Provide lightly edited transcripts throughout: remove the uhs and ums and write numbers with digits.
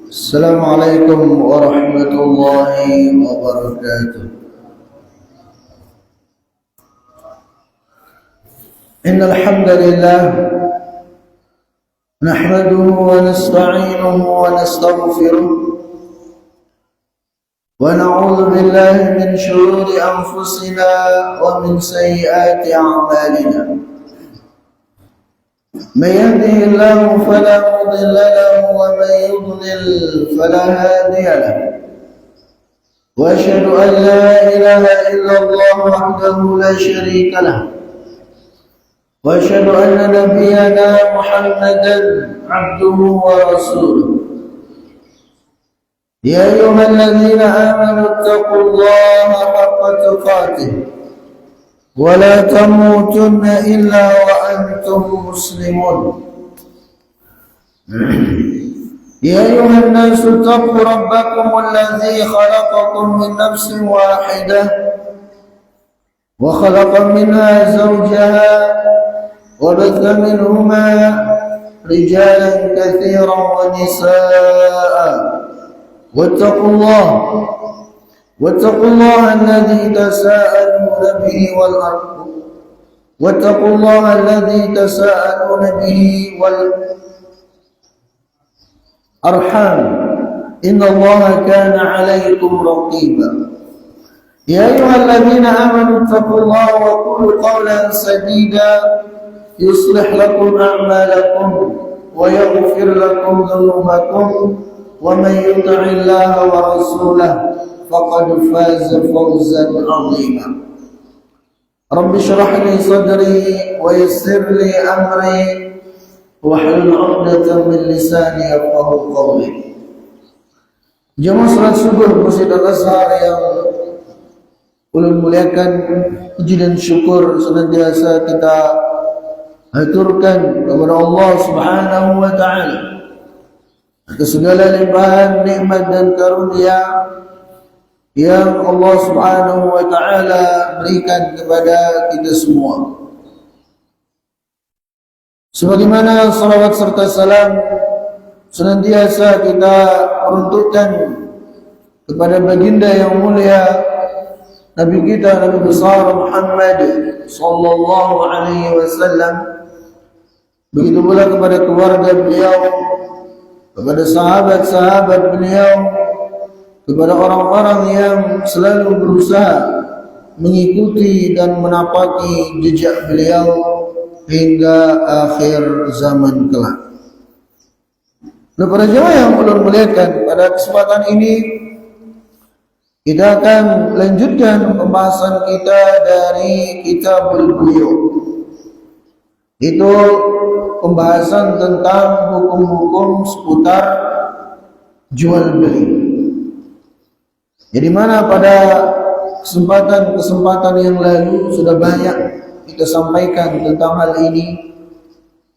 السلام عليكم ورحمة الله وبركاته. إن الحمد لله نحمده ونستعينه ونستغفره ونعوذ بالله من شرور أنفسنا ومن سيئات أعمالنا. من يهده الله فلا مضل له ومن يضلل فلا هادي له، وأشهد أن لا إله إلا الله وحده لا شريك له، وأشهد أن نبينا محمدا عبده ورسوله. يا أيها الذين آمنوا اتقوا الله حق تقاته ولا تموتن إلا وأنتم مسلمون. يا أيها الناس اتقوا ربكم الذي خلقكم من نفس واحدة وخلق منها زوجها وبث منهما رجالا كثيرا ونساء. واتقوا الله الذي تساءلون به والأرحام واتقوا الله الذي تساءلون به والأرحام إن الله كان عليكم رقيبا. يا أيها الذين آمنوا اتقوا الله وقولوا قولا سديدا يصلح لكم أعمالكم ويغفر لكم ذنوبكم، ومن يطع الله ورسوله فقد فاز فوزا عظيما. رب اشرح لي صدري ويسر لي أمري واحلل عقدة من لساني يفقهوا قولي. Jemaah salat subuh Masjid Al-Azhar yang ulun muliakan, puji dan syukur senantiasa kita haturkan kepada Allah Subhanahu wa taala atas segala limpahan nikmat dan karunia yang Allah Subhanahu wa taala berikan kepada kita semua. Sebagaimana salawat serta salam senantiasa kita peruntukkan kepada baginda yang mulia, Nabi kita, Nabi besar Muhammad sallallahu alaihi wasallam. Begitu pula kepada keluarga beliau, kepada sahabat-sahabat beliau, kepada orang-orang yang selalu berusaha mengikuti dan menapaki jejak beliau hingga akhir zaman kelak. Nah, para jemaah yang ulun muliakan, pada kesempatan ini kita akan lanjutkan pembahasan kita dari Kitabul Buyu'. Itu pembahasan tentang hukum-hukum seputar jual beli. Jadi mana pada kesempatan-kesempatan yang lalu sudah banyak kita sampaikan tentang hal ini,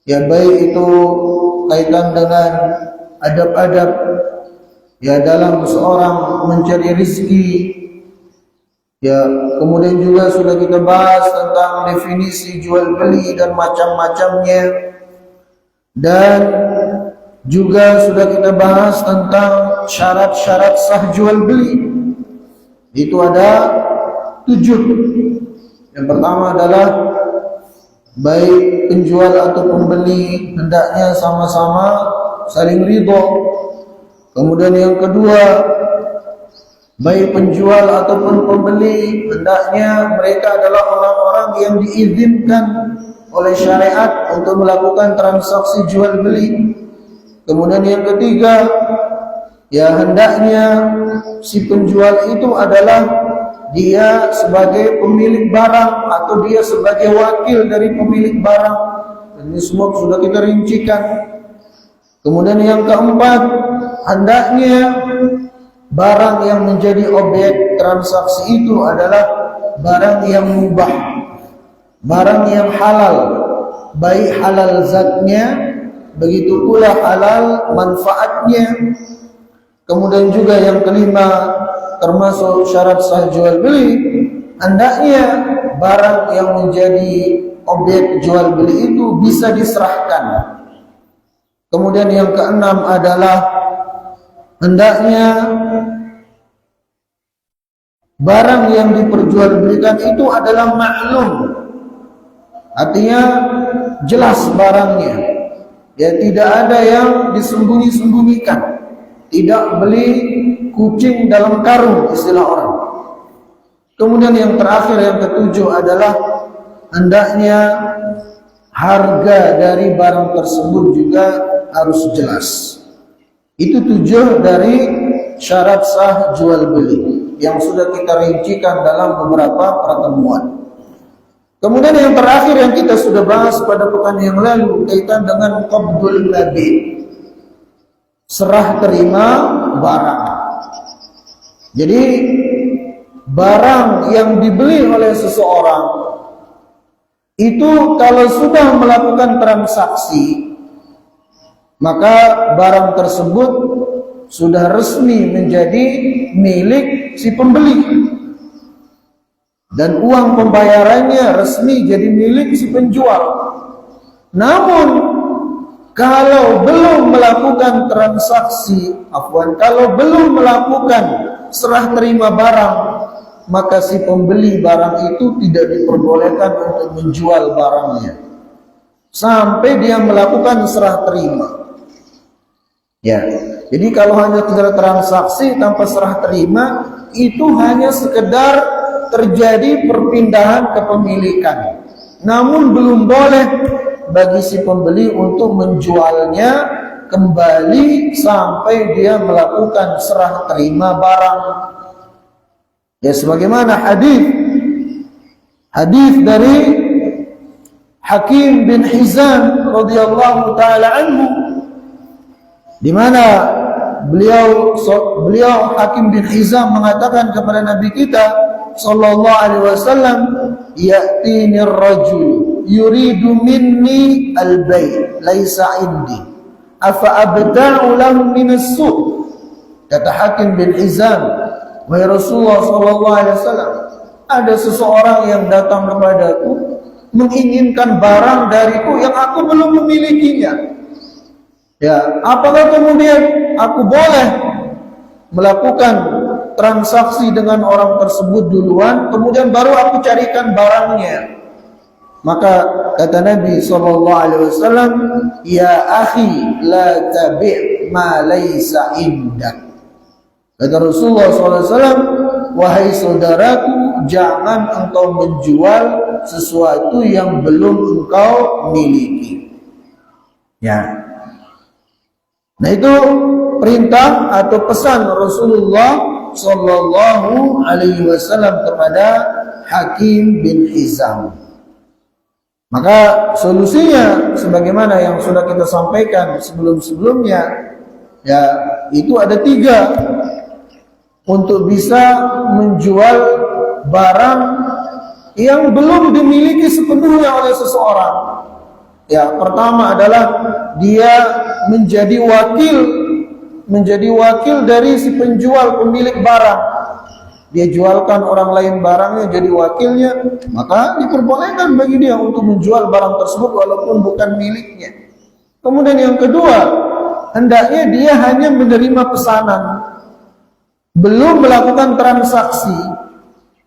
ya baik itu kaitan dengan adab-adab ya dalam seorang mencari rezeki, ya kemudian juga sudah kita bahas tentang definisi jual beli dan macam-macamnya, dan juga sudah kita bahas tentang syarat-syarat sah jual beli. Itu ada 7. Yang pertama adalah baik penjual atau pembeli hendaknya sama-sama saling ridho. Kemudian yang kedua, baik penjual ataupun pembeli hendaknya mereka adalah orang-orang yang diizinkan oleh syariat untuk melakukan transaksi jual beli. Kemudian yang ketiga, ya hendaknya si penjual itu adalah dia sebagai pemilik barang atau dia sebagai wakil dari pemilik barang. Dan ini semua sudah kita rincikan. Kemudian yang keempat, hendaknya barang yang menjadi objek transaksi itu adalah barang yang mubah, barang yang halal, baik halal zatnya, begitu pula halal manfaatnya. Kemudian juga yang kelima, termasuk syarat sah jual beli, hendaknya barang yang menjadi objek jual beli itu bisa diserahkan. Kemudian yang keenam adalah hendaknya barang yang diperjualbelikan itu adalah maklum, artinya jelas barangnya, ya tidak ada yang disembunyi-sembunyikan, tidak beli kucing dalam karung istilah orang. Kemudian yang terakhir, yang ketujuh adalah hendaknya harga dari barang tersebut juga harus jelas. Itu 7 dari syarat sah jual beli yang sudah kita rincikan dalam beberapa pertemuan. Kemudian yang terakhir yang kita sudah bahas pada pekan yang lalu kaitan dengan qabdul mabi', serah terima barang. Jadi barang yang dibeli oleh seseorang itu kalau sudah melakukan transaksi, maka barang tersebut sudah resmi menjadi milik si pembeli, dan uang pembayarannya resmi jadi milik si penjual. Namun kalau belum melakukan transaksi, kalau belum melakukan serah terima barang, maka si pembeli barang itu tidak diperbolehkan untuk menjual barangnya sampai dia melakukan serah terima. Ya, jadi kalau hanya sekedar transaksi tanpa serah terima, itu hanya sekedar terjadi perpindahan kepemilikan. Namun belum boleh bagi si pembeli untuk menjualnya kembali sampai dia melakukan serah terima barang. Ya, sebagaimana hadis dari Hakim bin Hizam radhiyallahu taala anhu, di mana beliau Hakim bin Hizam mengatakan kepada Nabi kita sallallahu alaihi wasallam, ya'tini ar-rajul yuridu minni al-bay' laisa indi afa abta'u lahu min as-suq. Kata Hakim bin Hizam, wahai Rasulullah sallallahu alaihi wasallam, ada seseorang yang datang kepadaku menginginkan barang dariku yang aku belum memilikinya. Ya, apakah kemudian aku boleh melakukan transaksi dengan orang tersebut duluan, kemudian baru aku carikan barangnya? Maka kata Nabi SAW, ya akhi la tabi' ma laysa indak. Kata Rasulullah SAW, wahai saudaraku, jangan engkau menjual sesuatu yang belum engkau miliki. Ya. Nah, itu perintah atau pesan Rasulullah sallallahu alaihi wasallam kepada Hakim bin Hizam. Maka solusinya sebagaimana yang sudah kita sampaikan sebelum-sebelumnya, ya, itu ada 3 untuk bisa menjual barang yang belum dimiliki sepenuhnya oleh seseorang. Ya, pertama adalah dia menjadi wakil dari si penjual pemilik barang. Dia jualkan orang lain barangnya, jadi wakilnya, maka diperbolehkan bagi dia untuk menjual barang tersebut walaupun bukan miliknya. Kemudian yang kedua, hendaknya dia hanya menerima pesanan, belum melakukan transaksi.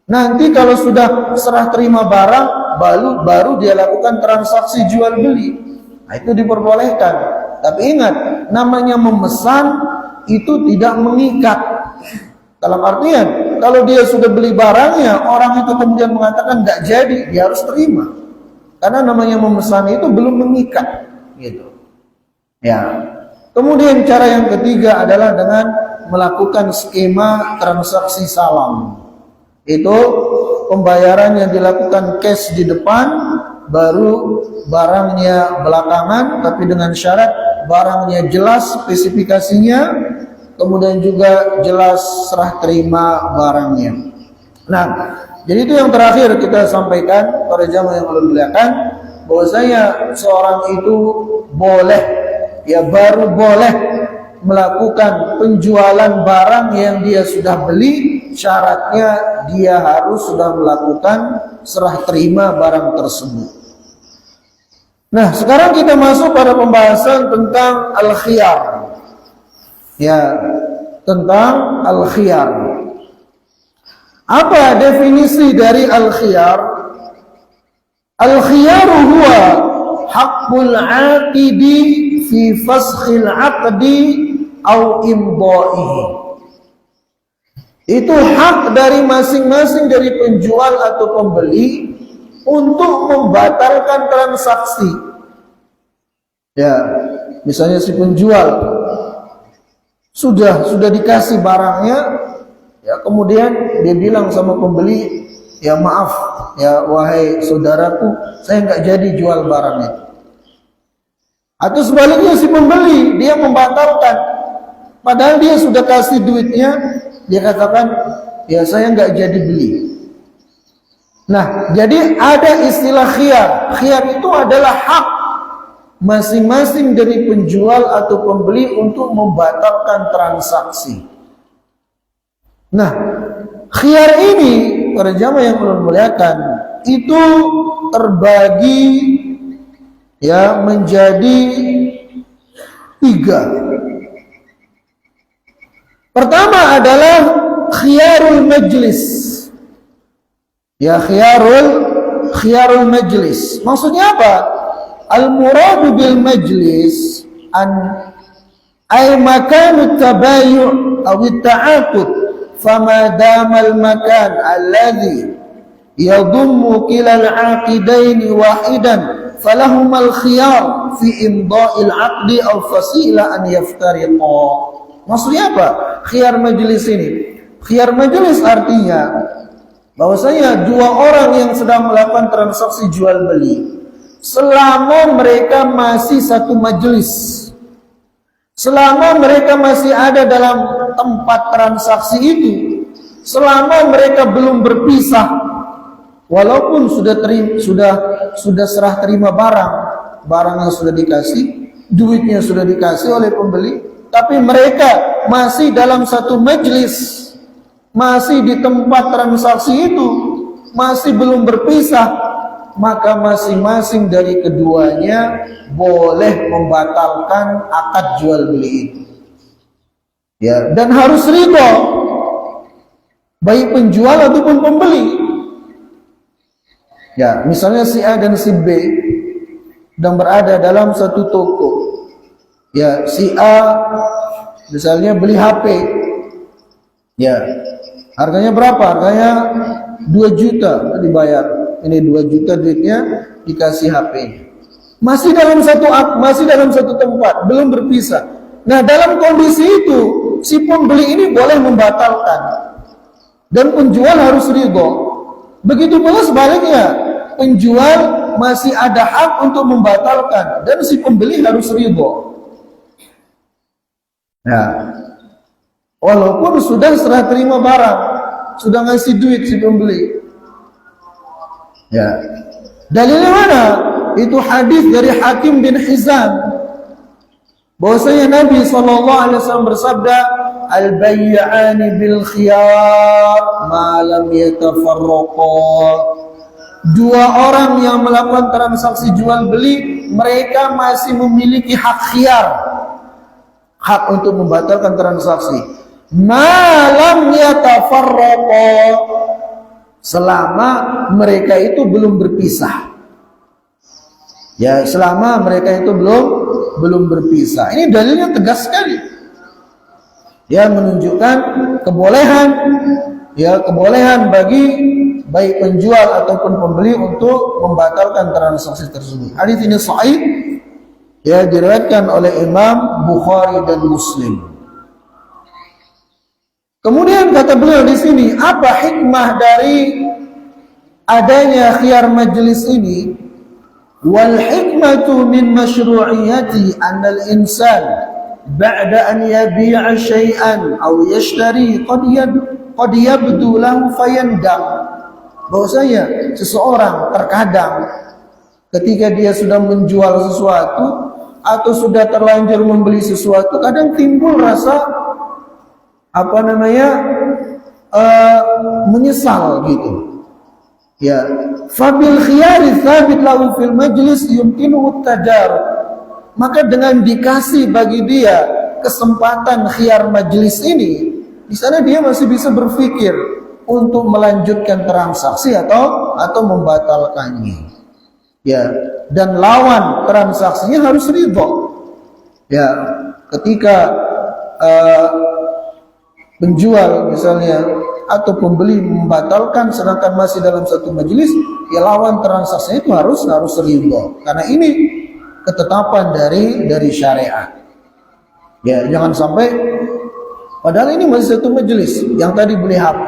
Nanti kalau sudah serah terima barang, baru dia lakukan transaksi jual beli. Nah, itu diperbolehkan. Tapi ingat, namanya memesan itu tidak mengikat. Dalam artian, kalau dia sudah beli barangnya, orang itu kemudian mengatakan tidak jadi, dia harus terima. Karena namanya memesan itu belum mengikat, gitu. Ya. Kemudian cara yang ketiga adalah dengan melakukan skema transaksi salam. Itu pembayaran yang dilakukan cash di depan, baru barangnya belakangan, tapi dengan syarat barangnya jelas spesifikasinya, kemudian juga jelas serah terima barangnya. Nah, jadi itu yang terakhir kita sampaikan pada jamaah yang muliakan, bahwasanya seorang itu baru boleh melakukan penjualan barang yang dia sudah beli, syaratnya dia harus sudah melakukan serah terima barang tersebut. Nah, sekarang kita masuk pada pembahasan tentang al-khiyar. Ya, tentang al-khiyar. Apa definisi dari al-khiyar? Al-khiyaru huwa haqqul 'aqidi fi faskhil 'aqdi au imdaihi. Itu hak dari masing-masing dari penjual atau pembeli untuk membatalkan transaksi. Ya, misalnya si penjual sudah dikasih barangnya, ya kemudian dia bilang sama pembeli, ya maaf, ya wahai saudaraku, saya nggak jadi jual barang itu. Atau sebaliknya si pembeli dia membatalkan, padahal dia sudah kasih duitnya, dia katakan, ya saya nggak jadi beli. Nah, jadi ada istilah khiyar. Khiyar itu adalah hak masing-masing dari penjual atau pembeli untuk membatalkan transaksi. Nah, khiyar ini, para jamaah yang Allah muliakan, itu terbagi ya menjadi 3. Pertama adalah khiyarul majlis. Ya, khiyarul majlis. Maksudnya apa? Al-muradu bil majlis ay makanu tabayu' aw at-ta'aqud, fama dama al-makan alladhi yadhummu kilal 'aqidaini wahidan falahum al-khiyar fi imda'il 'aqdi aw fasila an yaftariqa. Maksudnya apa? Khiyar majelis ini. Khiyar majelis artinya bahwasanya dua orang yang sedang melakukan transaksi jual beli, selama mereka masih satu majelis, selama mereka masih ada dalam tempat transaksi itu, selama mereka belum berpisah, walaupun sudah serah terima barangnya sudah dikasih, duitnya sudah dikasih oleh pembeli, tapi mereka masih dalam satu majelis, masih di tempat transaksi itu, masih belum berpisah, maka masing-masing dari keduanya boleh membatalkan akad jual beli itu. Ya, dan harus ridho baik penjual ataupun pembeli. Ya, misalnya si A dan si B sedang berada dalam satu toko. Ya, si A misalnya beli HP. Ya, harganya berapa? Harganya 2 juta dibayar. Ini 2 juta duitnya, dikasih HP. Masih dalam satu tempat, belum berpisah. Nah, dalam kondisi itu, si pembeli ini boleh membatalkan dan penjual harus ridho. Begitu pula sebaliknya, penjual masih ada hak untuk membatalkan dan si pembeli harus ridho. Nah, walaupun sudah serah terima barang, sudah ngasih duit si pembeli. Ya, dalilnya mana? Itu hadis dari Hakim bin Hizam, bahwasanya Nabi SAW bersabda, al-bay'ani bil khiyar ma lam yatafarraqa. Dua orang yang melakukan transaksi jual beli, mereka masih memiliki hak khiyar, hak untuk membatalkan transaksi. Malam yatafarraqa, selama mereka itu belum berpisah. Ya, selama mereka itu belum berpisah. Ini dalilnya tegas sekali. Ya, menunjukkan kebolehan bagi baik penjual ataupun pembeli untuk membatalkan transaksi tersebut. Hadis ini sahih, ya, diriwayatkan oleh Imam Bukhari dan Muslim. Kemudian kata beliau di sini, apa hikmah dari adanya khiyar majlis ini? Wal hikmatu min masyru'iyati anna al-insan ba'da an yabi'a syai'an aw yashtari qad yabdu lahu fayandam. Bahwasanya seseorang terkadang ketika dia sudah menjual sesuatu atau sudah terlanjur membeli sesuatu, kadang timbul rasa menyesal gitu. Ya, fabil khiyari tsabit lahu fil majlis yumkinuhu tajarrud. Maka dengan dikasih bagi dia kesempatan khiyar majelis ini, di sana dia masih bisa berpikir untuk melanjutkan transaksi atau membatalkannya. Ya, dan lawan transaksinya harus ridho. Ya, ketika penjual misalnya atau pembeli membatalkan sedangkan masih dalam satu majelis, ya lawan transaksinya itu harus ridho. Karena ini ketetapan dari syariat. Ya, jangan sampai padahal ini masih satu majelis yang tadi beli HP.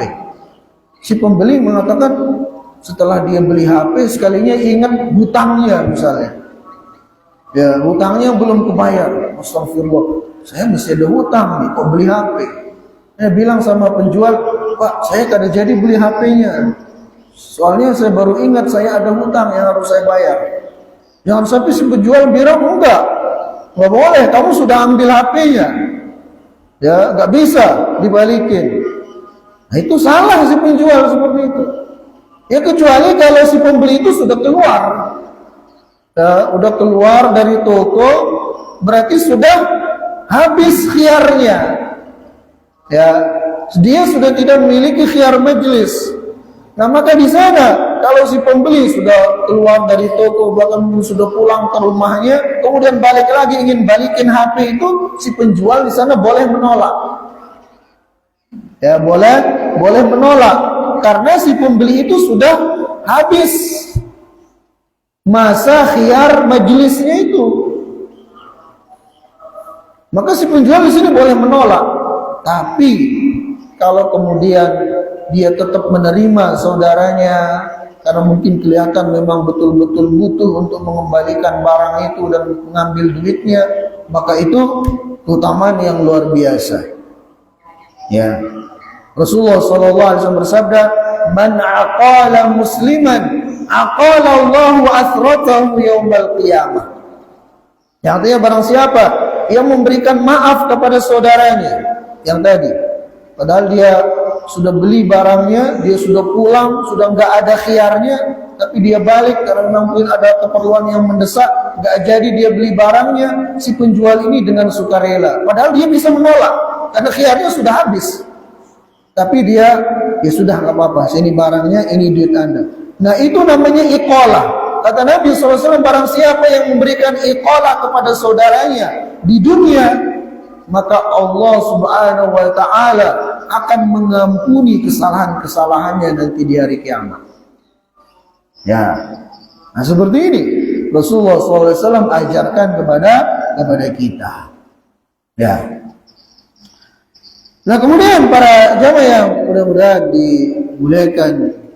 Si pembeli mengatakan setelah dia beli HP sekalinya ingat hutangnya misalnya. Ya, hutangnya belum kebayar. Astagfirullah, saya masih ada hutang nih, kok beli HP? Saya bilang sama penjual, Pak, saya kada jadi beli HP-nya. Soalnya saya baru ingat saya ada hutang yang harus saya bayar. Jangan sampai si penjual bilang, enggak boleh, kamu sudah ambil HP-nya. Ya, enggak bisa dibalikin. Nah, itu salah si penjual seperti itu. Ya, kecuali kalau si pembeli itu sudah keluar. Ya, udah keluar dari toko, berarti sudah habis khiyarnya. Ya, dia sudah tidak memiliki khiyar majelis. Nah, maka di sana kalau si pembeli sudah keluar dari toko, bahkan sudah pulang ke rumahnya, kemudian balik lagi ingin balikin HP itu, si penjual di sana boleh menolak. Ya, boleh menolak karena si pembeli itu sudah habis masa khiyar majelisnya itu. Maka si penjual di sini boleh menolak. Tapi kalau kemudian dia tetap menerima saudaranya karena mungkin kelihatan memang betul-betul butuh untuk mengembalikan barang itu dan mengambil duitnya, maka itu keutamaan yang luar biasa. Ya, Rasulullah SAW bersabda, "Man aqala musliman, aqala Allahu asratahu yaumal qiyamah." Yang artinya barang siapa yang memberikan maaf kepada saudaranya yang tadi, padahal dia sudah beli barangnya, dia sudah pulang, sudah nggak ada khiyarnya, tapi dia balik karena mungkin ada keperluan yang mendesak, nggak jadi dia beli barangnya. Si penjual ini dengan sukarela, padahal dia bisa menolak karena khiyarnya sudah habis, tapi dia ya sudah nggak apa-apa, sini barangnya, ini duit Anda. Nah, itu namanya iqalah. Kata Nabi SAW, barang siapa yang memberikan iqalah kepada saudaranya di dunia, maka Allah Subhanahu wa ta'ala akan mengampuni kesalahan-kesalahannya nanti di hari kiamat. Ya, nah seperti ini Rasulullah SAW ajarkan kepada kita. Ya. Nah, kemudian para jamaah yang mudah-mudahan dimuliakan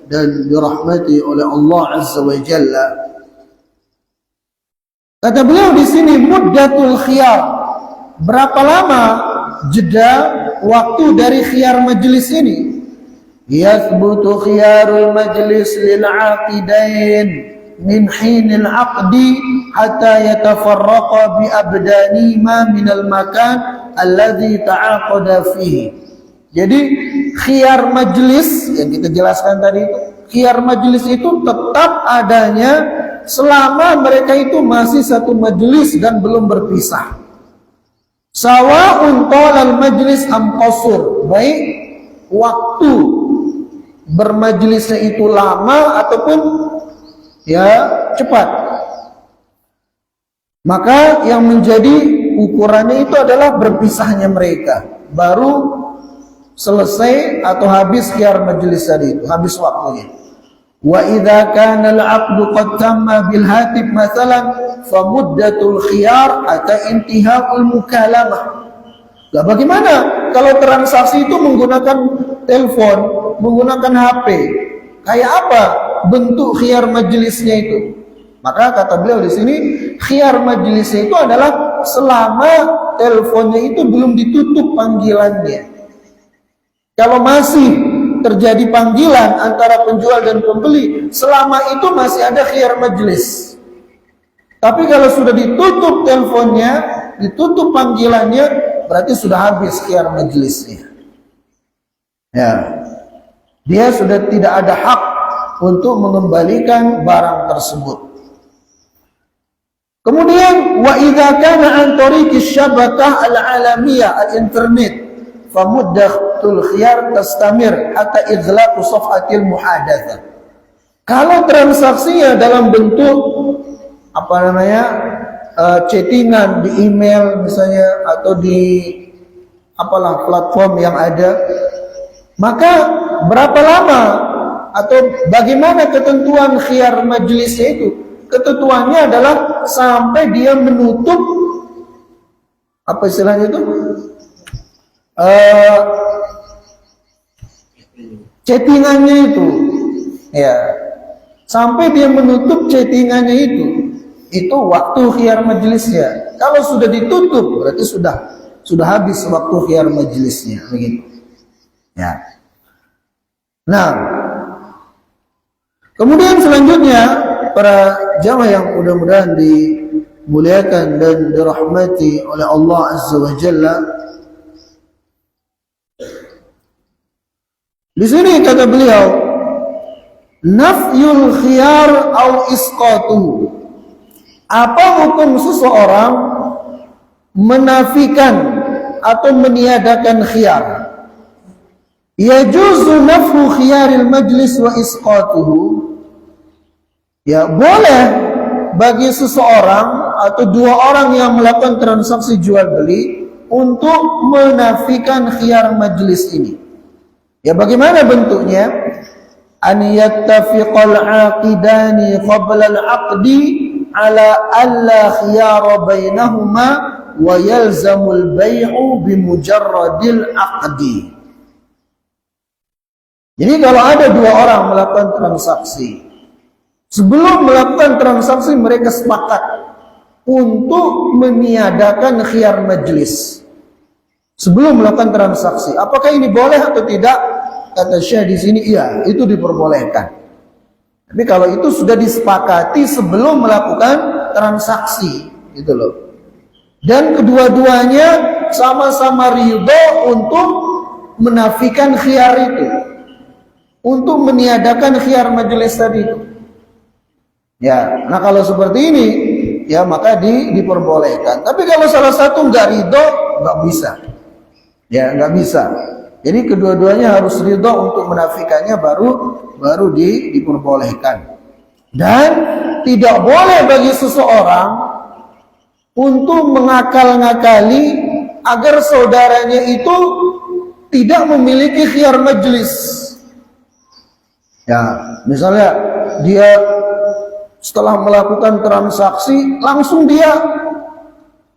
dan dirahmati oleh Allah Azza wa Jalla, kata beliau di sini muddatul khiyar. Berapa lama jeda waktu dari khiyar majelis ini? Yathbutu khiyarul majlis lil aqidain min hinil aqdi hatta yatafarraqa bi abdani ma minal makan alladhi ta'aqada fihi. Jadi khiyar majelis yang kita jelaskan tadi itu, khiyar majelis itu tetap adanya selama mereka itu masih satu majelis dan belum berpisah. Sawa'un talal majlis am qasur, baik waktu bermajlisnya itu lama ataupun ya cepat. Maka yang menjadi ukurannya itu adalah berpisahnya mereka, baru selesai atau habis khiyar majlis tadi itu, habis waktunya. Wa idza kana al-'aqdu qad tamma bil hatib mathalan fa muddatul khiyar hatta intihaul mukalamah. Lah bagaimana kalau transaksi itu menggunakan telepon, menggunakan HP? Kayak apa bentuk khiyar majelisnya itu? Maka kata beliau di sini, khiyar majelisnya itu adalah selama teleponnya itu belum ditutup panggilannya. Kalau masih terjadi panggilan antara penjual dan pembeli, selama itu masih ada khiyar majelis. Tapi kalau sudah ditutup teleponnya, ditutup panggilannya, berarti sudah habis khiyar majelisnya. Ya, dia sudah tidak ada hak untuk mengembalikan barang tersebut. Kemudian wa idza kana an tariqi syabakah al-alamiyah al-internet fa muddatul khiyar tastamir hatta ighlaq safhatil muhadatsah. Kalau transaksinya dalam bentuk apa namanya chattingan di email misalnya atau di apalah platform yang ada, maka berapa lama atau bagaimana ketentuan khiyar majelisnya itu? Ketentuannya adalah sampai dia menutup apa istilahnya itu chattingannya itu, ya, sampai dia menutup chattingannya itu waktu khiyar majelisnya. Kalau sudah ditutup berarti sudah habis waktu khiyar majelisnya, begitu. Ya. Nah, kemudian selanjutnya para jamaah yang mudah-mudahan dimuliakan dan dirahmati oleh Allah Azza wa Jalla. Di sini kata beliau, nafyul khiyar au isqatuhu. Apa hukum seseorang menafikan atau meniadakan khiyar? Yajuzu nafyu khiyaril majlis wa isqatuhu. Ya, boleh bagi seseorang atau dua orang yang melakukan transaksi jual beli untuk menafikan khiyar majlis ini. Ya, bagaimana bentuknya? An yattafiqal aqidani qabla al-aqdi ala alla khiyara bainahuma wa yalzamul bay'u bimujarradil aqdi. Jadi kalau ada dua orang melakukan transaksi, sebelum melakukan transaksi mereka sepakat untuk meniadakan khiyar majlis. Sebelum melakukan transaksi, apakah ini boleh atau tidak? Kata Syekh di sini, iya, itu diperbolehkan. Tapi kalau itu sudah disepakati sebelum melakukan transaksi, gitu loh. Dan kedua-duanya sama-sama ridho untuk menafikan khiyar itu, untuk meniadakan khiyar majelis tadi itu. Ya, nah kalau seperti ini, ya maka diperbolehkan. Tapi kalau salah satu nggak ridho, nggak bisa. Ya, nggak bisa. Jadi kedua-duanya harus ridho untuk menafikannya, baru diperbolehkan. Dan tidak boleh bagi seseorang untuk mengakal-ngakali agar saudaranya itu tidak memiliki khiyar majlis. Ya, misalnya dia setelah melakukan transaksi langsung dia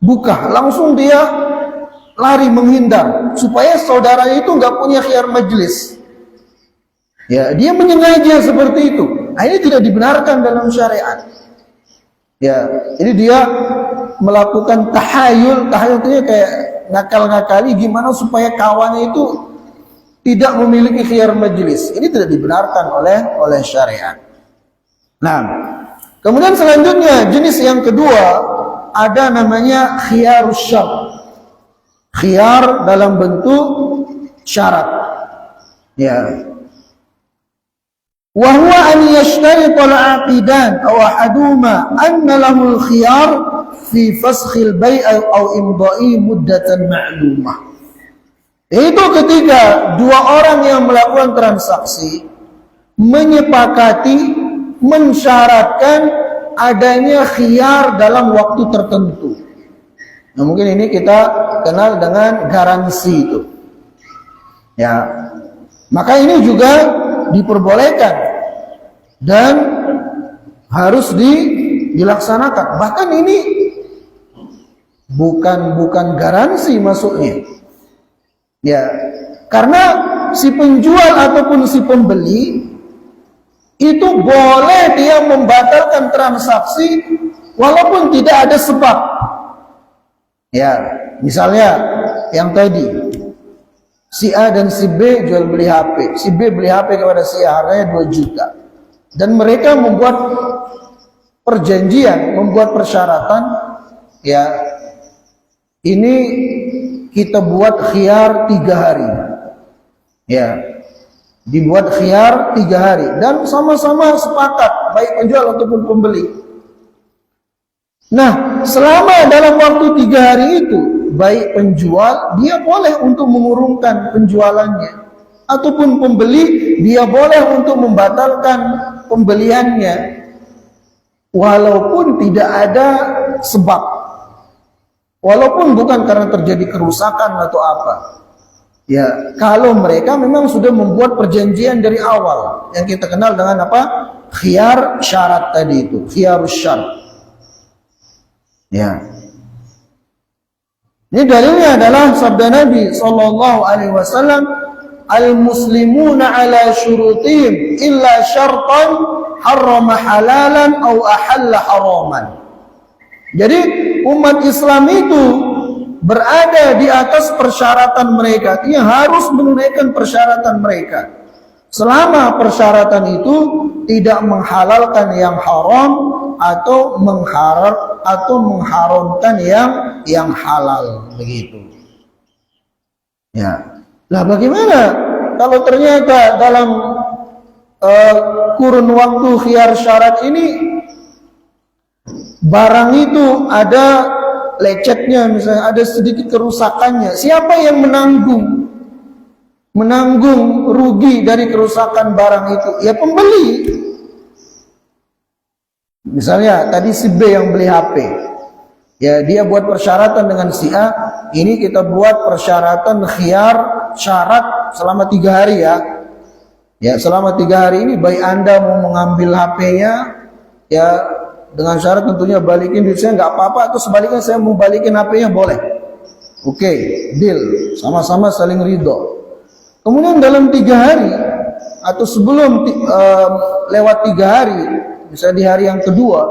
buka, langsung dia lari menghindar supaya saudaranya itu nggak punya khiyar majlis. Ya, dia menyengaja seperti itu. Nah, ini tidak dibenarkan dalam syariat. Ya, jadi dia melakukan tahayul itu kayak ngakal-ngakali gimana supaya kawannya itu tidak memiliki khiyar majlis. Ini tidak dibenarkan oleh syariat. Nah, kemudian selanjutnya jenis yang kedua ada namanya khiyarus syart. Khiyar dalam bentuk syarat. Ya. Wa huwa an yashtarita al-aqidan aw ahaduhuma anna lahu al-khiyar fi fasakh al-bay' aw imda'i muddatan ma'lumah. Itu ketika dua orang yang melakukan transaksi menyepakati, mensyaratkan adanya khiyar dalam waktu tertentu. Nah, mungkin ini kita kenal dengan garansi itu. Ya. Maka ini juga diperbolehkan dan harus dilaksanakan. Bahkan ini bukan garansi masuknya. Ya. Karena si penjual ataupun si pembeli itu boleh dia membatalkan transaksi walaupun tidak ada sebab. Ya, misalnya yang tadi si A dan si B jual beli HP. Si B beli HP kepada si A harganya 2 juta. Dan mereka membuat perjanjian, membuat persyaratan, ya ini kita buat khiyar 3 hari. Ya, dibuat khiyar 3 hari dan sama-sama sepakat baik penjual ataupun pembeli. Nah, selama dalam waktu 3 hari itu, baik penjual, dia boleh untuk mengurungkan penjualannya. Ataupun pembeli, dia boleh untuk membatalkan pembeliannya. Walaupun tidak ada sebab. Walaupun bukan karena terjadi kerusakan atau apa. Ya, kalau mereka memang sudah membuat perjanjian dari awal. Yang kita kenal dengan apa? Khiyar syarat tadi itu. Khiyarus syarat. Ya. Ini dalilnya adalah sabda Nabi sallallahu alaihi wasallam, "Al-muslimuna ala syurutihim illa syartan harrama halalan aw ahalla haraman." Jadi umat Islam itu berada di atas persyaratan mereka. Dia harus menunaikan persyaratan mereka. Selama persyaratan itu tidak menghalalkan yang haram atau mengharamkan yang halal, begitu. Ya. Lah bagaimana kalau ternyata dalam kurun waktu khiyar syarat ini barang itu ada lecetnya, misalnya ada sedikit kerusakannya, siapa yang menanggung rugi dari kerusakan barang itu? Ya pembeli. Misalnya tadi si B yang beli HP, ya dia buat persyaratan dengan si A, ini kita buat persyaratan khiyar syarat selama 3 hari ya. Ya selama 3 hari ini baik Anda mau mengambil HP-nya, ya dengan syarat tentunya balikin duit saya nggak apa-apa, atau sebaliknya saya mau balikin HP-nya boleh. Oke, deal, sama-sama saling ridho. Kemudian dalam 3 hari atau sebelum lewat 3 hari, misalnya di hari yang kedua,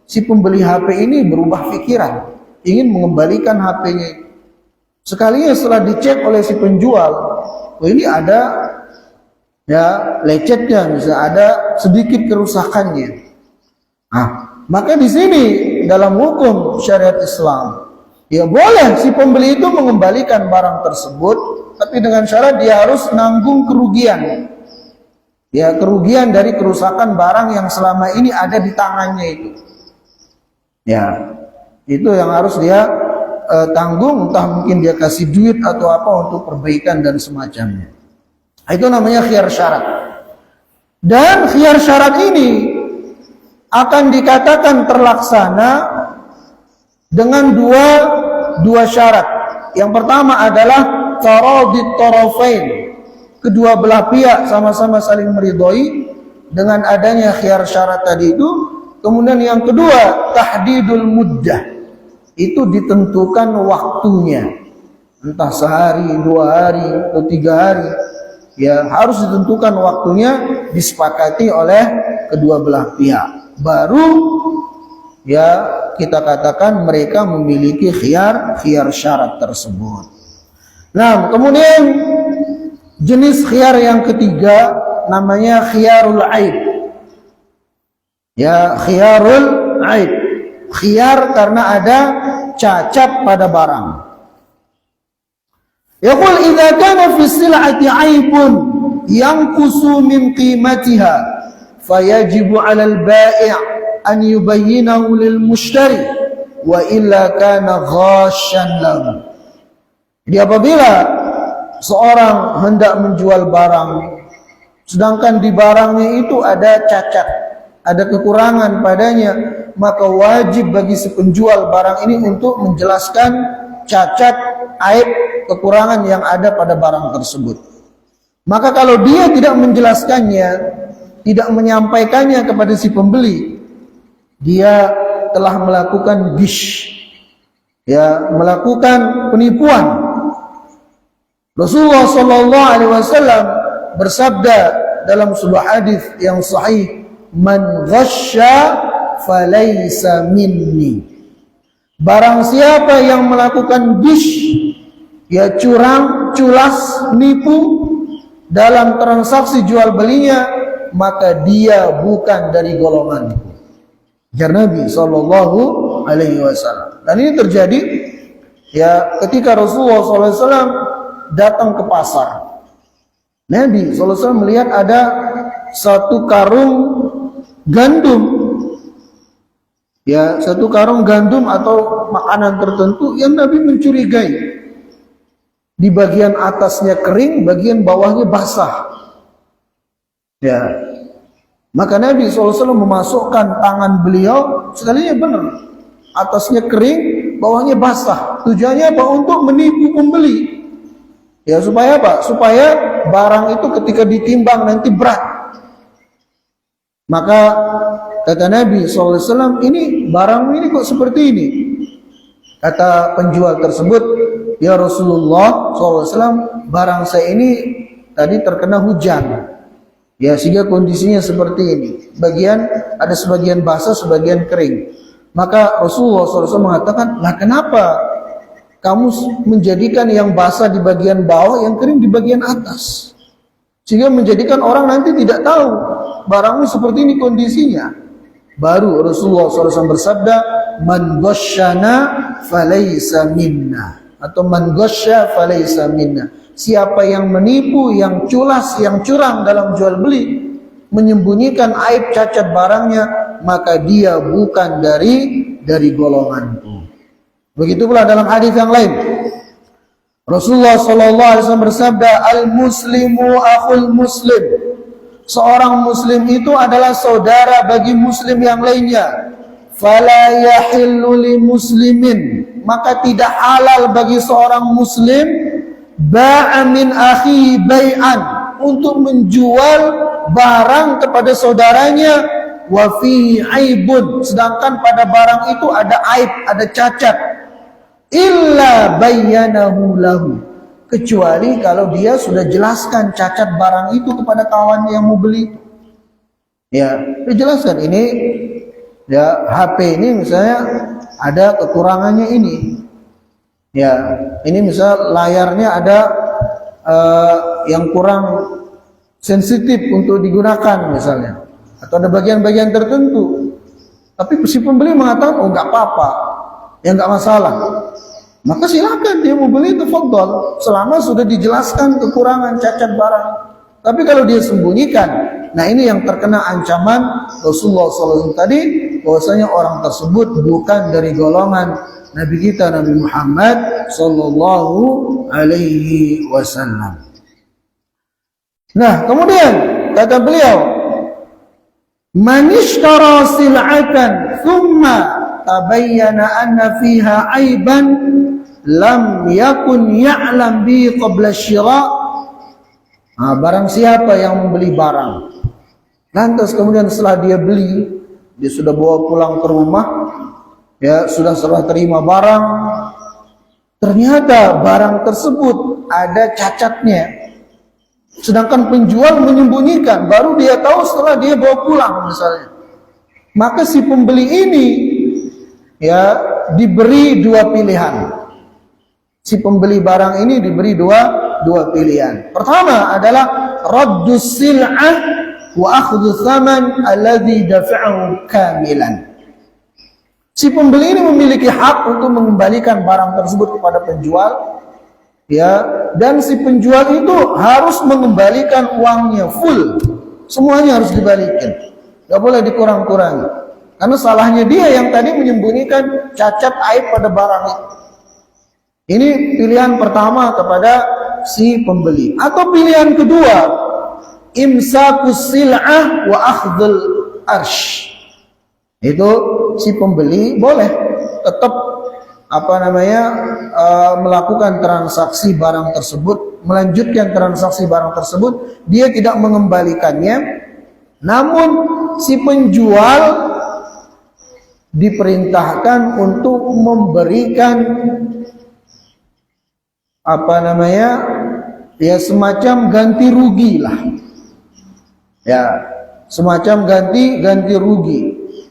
si pembeli HP ini berubah pikiran, ingin mengembalikan HP-nya. Sekalinya setelah dicek oleh si penjual, oh ini ada ya lecetnya, misalnya ada sedikit kerusakannya. Nah, maka di sini dalam hukum syariat Islam, ya boleh si pembeli itu mengembalikan barang tersebut, tapi dengan syarat dia harus nanggung kerugian. Ya, kerugian dari kerusakan barang yang selama ini ada di tangannya itu. Ya, itu yang harus dia tanggung, entah mungkin dia kasih duit atau apa untuk perbaikan dan semacamnya. Itu namanya khiyar syarat. Dan khiyar syarat ini akan dikatakan terlaksana dengan dua syarat. Yang pertama adalah taradid tarafain. Kedua belah pihak sama-sama saling meridhoi dengan adanya khiyar syarat tadi itu. Kemudian yang kedua, tahdidul muddah. Itu ditentukan waktunya. Entah sehari, 2 hari, atau 3 hari. Ya, harus ditentukan waktunya, disepakati oleh kedua belah pihak. Baru ya kita katakan mereka memiliki khiyar syarat tersebut. Nah, kemudian jenis khiyar yang ketiga namanya khiyarul aib. Ya, khiyarul aib. Khiyar karena ada cacat pada barang. Yaqul idza kana fi sil'ati aibun yanqusu min qimatiha fayajibu 'ala al-bai' an yubayyinahu lil mushtari wa illa kana ghashan lahu. Jadi apabila seorang hendak menjual barang, sedangkan di barangnya itu ada cacat, ada kekurangan padanya, maka wajib bagi si penjual barang ini untuk menjelaskan cacat, aib, kekurangan yang ada pada barang tersebut. Maka kalau dia tidak menjelaskannya, tidak menyampaikannya kepada si pembeli, dia telah melakukan ghish, ya, melakukan penipuan. Rasulullah sallallahu alaihi wasallam bersabda dalam sebuah hadis yang sahih, "Man ghasya falaysa minni." Barang siapa yang melakukan ghish, ya curang, culas, nipu dalam transaksi jual belinya, maka dia bukan dari golonganku. Jar Nabi sallallahu alaihi wasallam. Dan ini terjadi ya ketika Rasulullah sallallahu alaihi wasallam datang ke pasar. Nabi sallallahu alaihi wasallam melihat ada satu karung gandum ya satu karung gandum atau makanan tertentu yang Nabi mencurigai di bagian atasnya kering, bagian bawahnya basah. Ya, maka Nabi SAW memasukkan tangan beliau, sekalinya benar, atasnya kering, bawahnya basah. Tujuannya apa? Untuk menipu pembeli. Ya, supaya apa? Supaya barang itu ketika ditimbang nanti berat. Maka kata Nabi SAW, ini barang ini kok seperti ini? Kata penjual tersebut, ya Rasulullah SAW, barang saya ini tadi terkena hujan. Ya, sehingga kondisinya seperti ini. Ada sebagian basah, sebagian kering. Maka Rasulullah SAW mengatakan, lah kenapa kamu menjadikan yang basah di bagian bawah, yang kering di bagian atas? Sehingga menjadikan orang nanti tidak tahu barangmu seperti ini kondisinya. Baru Rasulullah SAW bersabda, man ghasyana falaysa minna, atau man ghasya falaysa minna. Siapa yang menipu, yang culas, yang curang dalam jual beli, menyembunyikan aib cacat barangnya, maka dia bukan dari golonganku. Begitu pula dalam hadis yang lain, Rasulullah SAW bersabda, al-muslimu akhul muslim. Seorang muslim itu adalah saudara bagi muslim yang lainnya. Fala yahillu li muslimin, maka tidak halal bagi seorang muslim ba'a min akhi bai'an, untuk menjual barang kepada saudaranya, wa fihi aibun, sedangkan pada barang itu ada aib, ada cacat, illa bayyanahu lahu, kecuali kalau dia sudah jelaskan cacat barang itu kepada kawan yang mau beli. Ya, dijelaskan ini, ya HP ini misalnya ada kekurangannya ini. Ya, ini misal layarnya ada yang kurang sensitif untuk digunakan misalnya, atau ada bagian-bagian tertentu. Tapi si pembeli mengatakan, oh nggak apa-apa, ya nggak masalah. Maka silakan dia mau beli, tafadhol, selama sudah dijelaskan kekurangan cacat barang. Tapi kalau dia sembunyikan, nah ini yang terkena ancaman Rasulullah SAW tadi, bahwasanya orang tersebut bukan dari golongan Nabi kita, Nabi Muhammad Sallallahu Alaihi Wasallam. Nah, kemudian kata beliau, man ishtara sil'atan thumma tabayyana anna fiha aiban lam yakun ya'lam bi qabla syira'. Nah, barang siapa yang membeli barang, lantas kemudian setelah dia beli, dia sudah bawa pulang ke rumah, ya sudah serah terima barang, ternyata barang tersebut ada cacatnya, sedangkan penjual menyembunyikan, baru dia tahu setelah dia bawa pulang misalnya. Maka si pembeli ini ya diberi dua pilihan. Si pembeli barang ini diberi dua pilihan. Pertama adalah raddus sil'ah wa akhdhu thaman alladhi dafa'ahu kamilan. Si pembeli ini memiliki hak untuk mengembalikan barang tersebut kepada penjual, ya, dan si penjual itu harus mengembalikan uangnya full, semuanya harus dibalikin, nggak boleh dikurang-kurangi, karena salahnya dia yang tadi menyembunyikan cacat aib pada barang itu. Ini pilihan pertama kepada si pembeli. Atau pilihan kedua, imsakus sil'ah wa akhdhul arsh. Itu si pembeli boleh tetap melakukan transaksi barang tersebut, melanjutkan transaksi barang tersebut, dia tidak mengembalikannya, namun si penjual diperintahkan untuk memberikan semacam ganti rugi lah, ya, semacam ganti rugi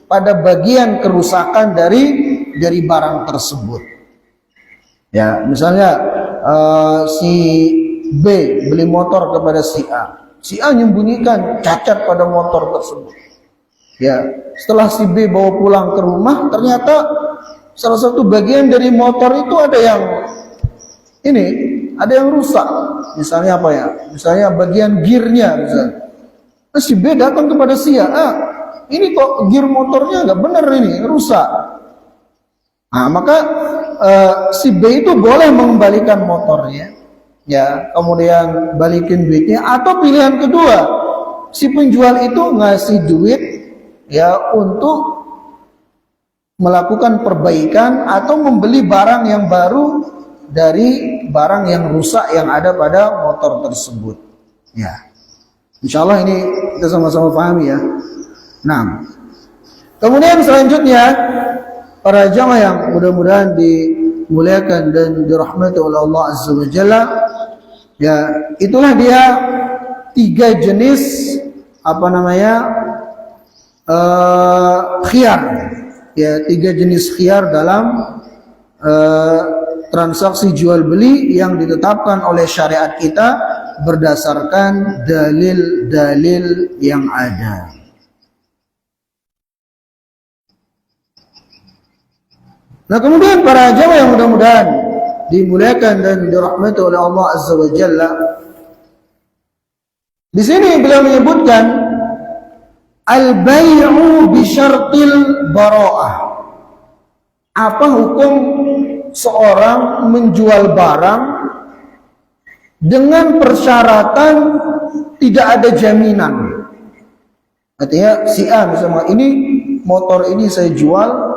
pada bagian kerusakan dari barang tersebut. Ya, misalnya si B beli motor kepada si A menyembunyikan cacat pada motor tersebut. Ya, setelah si B bawa pulang ke rumah, ternyata salah satu bagian dari motor itu ada yang rusak. Misalnya apa ya? Misalnya bagian gearnya misalnya. Si B datang kepada si A, ini kok gear motornya nggak benar ini, rusak. Nah, maka si B itu boleh mengembalikan motornya, ya, kemudian balikin duitnya, atau pilihan kedua, si penjual itu ngasih duit, ya, untuk melakukan perbaikan atau membeli barang yang baru dari barang yang rusak yang ada pada motor tersebut. Ya, insya Allah ini kita sama-sama pahami, ya. Nah, kemudian selanjutnya, para jamaah yang mudah-mudahan dimuliakan dan dirahmati oleh Allah Azza wa Jalla, ya, itulah dia 3 jenis khiyar, ya, 3 jenis khiyar dalam transaksi jual beli yang ditetapkan oleh syariat kita berdasarkan dalil-dalil yang ada. Nah, kemudian para jamaah yang mudah-mudahan dimuliakan dan dirahmati oleh Allah Azza wa Jalla, di sini beliau menyebutkan al-bai'u bi syartil bara'ah. Apa hukum seorang menjual barang dengan persyaratan tidak ada jaminan? Artinya si A misalnya, ini motor ini saya jual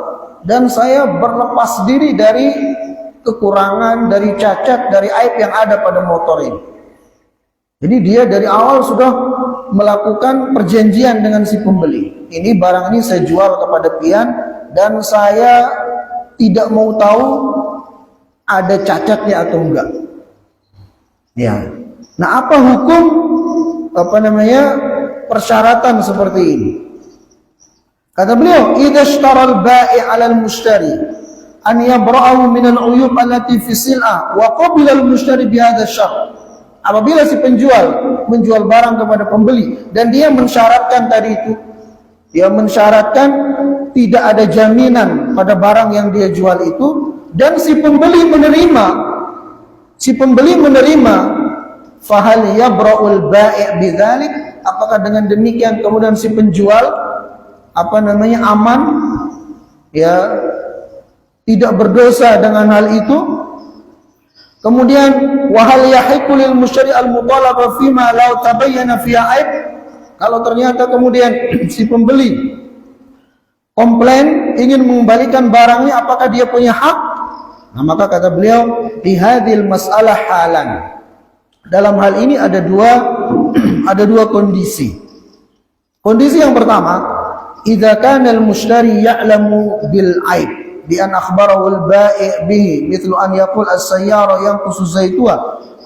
dan saya berlepas diri dari kekurangan, dari cacat, dari aib yang ada pada motor ini. Jadi dia dari awal sudah melakukan perjanjian dengan si pembeli. Ini barang ini saya jual kepada pian dan saya tidak mau tahu ada cacatnya atau enggak. Ya. Nah, apa hukum persyaratan seperti ini? Kata beliau, idza ishtara al-bai' 'ala al-mushtari an yabra'ahu min al-'uyub allati fi sil'ah wa qabila al-mushtari bi hadha asy-syart. Apabila si penjual menjual barang kepada pembeli dan dia mensyaratkan tadi itu, dia mensyaratkan tidak ada jaminan pada barang yang dia jual itu, dan si pembeli menerima, fahal yabra'ul bai' bidzalik, apakah dengan demikian kemudian si penjual aman, ya, tidak berdosa dengan hal itu? Kemudian wahal yahiqu lil mushtari al mutalaba fima law tabayyana fiha aib, kalau ternyata kemudian si pembeli komplain ingin mengembalikan barangnya, apakah dia punya hak? Nah, maka kata beliau, di hadhil mas'alah halan, dalam hal ini ada dua kondisi. Kondisi yang pertama, idza kana al-mushtari ya'lamu bil 'aib bi an akhbarahu al-bai' bihi, mithlu an yaqul as-sayyara yanqusu zaytuha,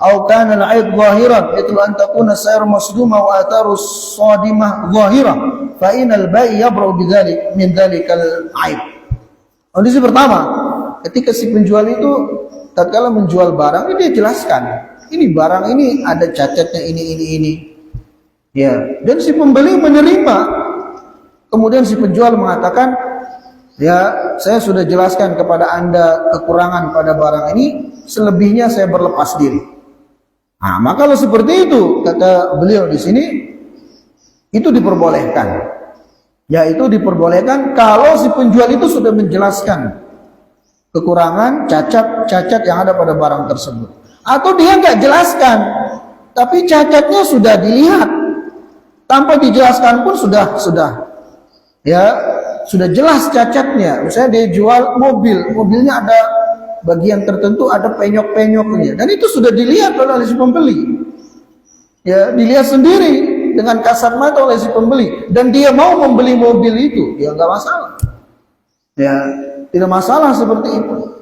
aw kana al-'aib zahiran, mithlu an takuna as-sayyara masduma wa atharu as-sadimah zahira, fa inal bai' yabra'u bidzalik min dzalikal 'aib. Kondisi pertama, ketika si penjual itu tatkala menjual barang, dia jelaskan, ini barang ini ada cacatnya ini. Ya, dan si pembeli menerima. Kemudian si penjual mengatakan, ya, saya sudah jelaskan kepada Anda kekurangan pada barang ini, selebihnya saya berlepas diri. Nah, maka kalau seperti itu, kata beliau di sini, itu diperbolehkan. Ya, itu diperbolehkan kalau si penjual itu sudah menjelaskan kekurangan, cacat yang ada pada barang tersebut. Atau dia nggak jelaskan, tapi cacatnya sudah dilihat, tanpa dijelaskan pun sudah jelas cacatnya. Misalnya dia jual mobilnya ada bagian tertentu ada penyok-penyoknya, dan itu sudah dilihat oleh si pembeli. Ya, dilihat sendiri dengan kasat mata oleh si pembeli, dan dia mau membeli mobil itu, ya nggak masalah. Ya, tidak masalah seperti itu.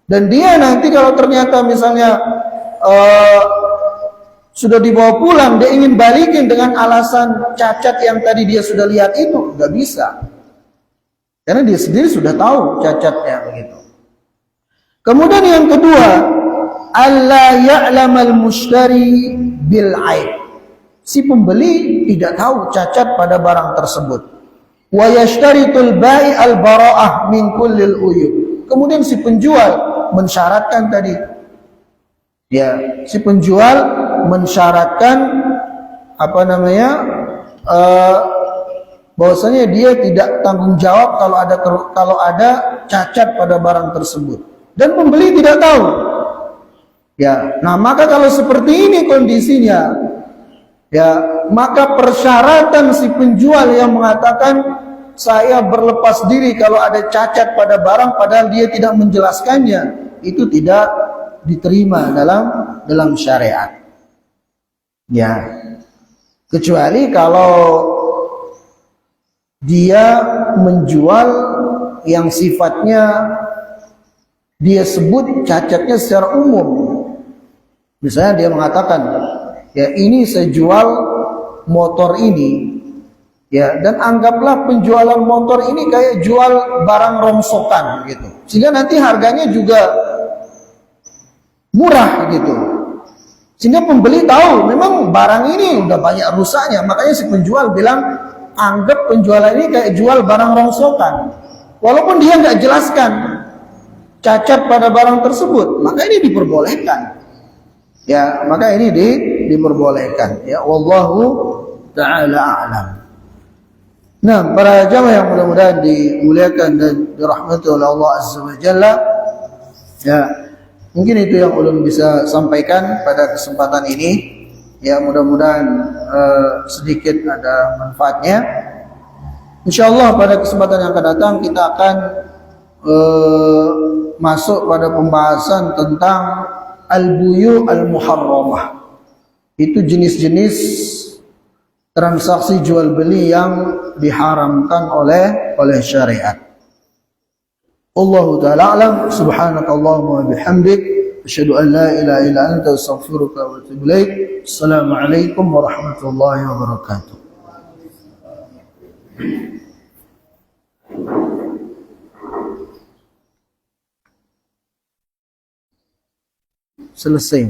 Dan dia nanti kalau ternyata misalnya sudah dibawa pulang, dia ingin balikin dengan alasan cacat yang tadi dia sudah lihat itu, nggak bisa, karena dia sendiri sudah tahu cacatnya begitu. Kemudian yang kedua, alla ya'lamal mushtari bil aib, si pembeli tidak tahu cacat pada barang tersebut. Wa yashtaritul bai' al bara'ah min kullil uyub, kemudian si penjual mensyaratkan tadi, ya, si penjual mensyaratkan bahwasanya dia tidak tanggung jawab kalau ada cacat pada barang tersebut dan pembeli tidak tahu. Ya, nah maka kalau seperti ini kondisinya, ya, maka persyaratan si penjual yang mengatakan saya berlepas diri kalau ada cacat pada barang padahal dia tidak menjelaskannya, itu tidak diterima dalam syariat. Ya, kecuali kalau dia menjual yang sifatnya dia sebut cacatnya secara umum. Misalnya dia mengatakan, ya ini saya jual motor ini, ya, dan anggaplah penjualan motor ini kayak jual barang rongsokan gitu, sehingga nanti harganya juga murah gitu, sehingga pembeli tahu memang barang ini udah banyak rusaknya. Makanya si penjual bilang, anggap penjualan ini kayak jual barang rongsokan, walaupun dia nggak jelaskan cacat pada barang tersebut, maka ini diperbolehkan. Ya, maka ini diperbolehkan. Ya, wallahu ta'ala a'lam. Nah, para jamaah yang mudah-mudahan dimuliakan dan dirahmati oleh Allah Azza wa Jalla, ya, mungkin itu yang ulun bisa sampaikan pada kesempatan ini. Ya, mudah-mudahan sedikit ada manfaatnya. Insyaallah pada kesempatan yang akan datang kita akan masuk pada pembahasan tentang al-buyu al-muharramah. Itu jenis-jenis transaksi jual beli yang diharamkan oleh syariat. Allahu ta'ala a'lam. Subhanakallahumma wa bihamdik, asyhadu an la ilaha illa anta, astaghfiruka wa atubu ilaik. Assalamualaikum warahmatullahi wabarakatuh. Selesai.